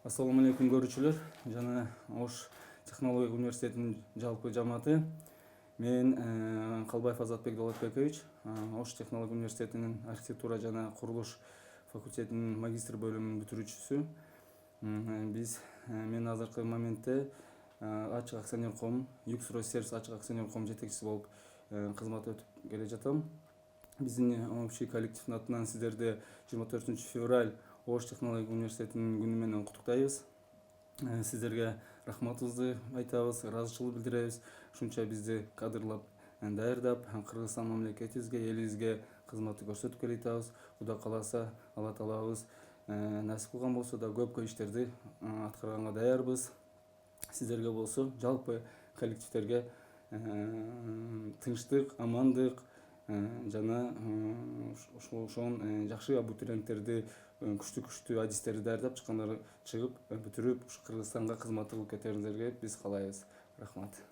Ассаламу алейкум көрүүчүлөр жана Ош технологиялык университетинин жалпы жамааты. Мен Калбаев Азатбек Долотбекович, Ош технологиялык университетинин архитектура жана курулуш факультетинин магистр бөлүмүнүн бүтүрүүчүсү. Мен азыркы моментте ачык акционер коом, Юксросервис ачык акционер коом жетекчиси болуп кызмат өтүп келе жатам. Биздин общий коллективдин атынан сиздерди 24 февраль Ош технологиялык университетинин күнү менен куттуктайбыз. Сиздерге рахматыбызды айтабыз, ыраазычылык билдиребиз. Ушунча бизди кадрлап, даярдап, Кыргызстан мамлекетибизге, элибизге кызматты көрсөтүп келе жатабыз. Кудай кааласа, Алла таалабыз насип кылган болсо да көпкө иштерди аткарганга даярбыз. Сиздерге болсо, жалпы коллективдерге тынчтык, амандык жана ошон жакшы абитуриенттерди күчтүү адистерди даярдап чыгып бүтүрүп Кыргызстанга кызмат кылып кетериңерге биз каалайбыз. Рахмат.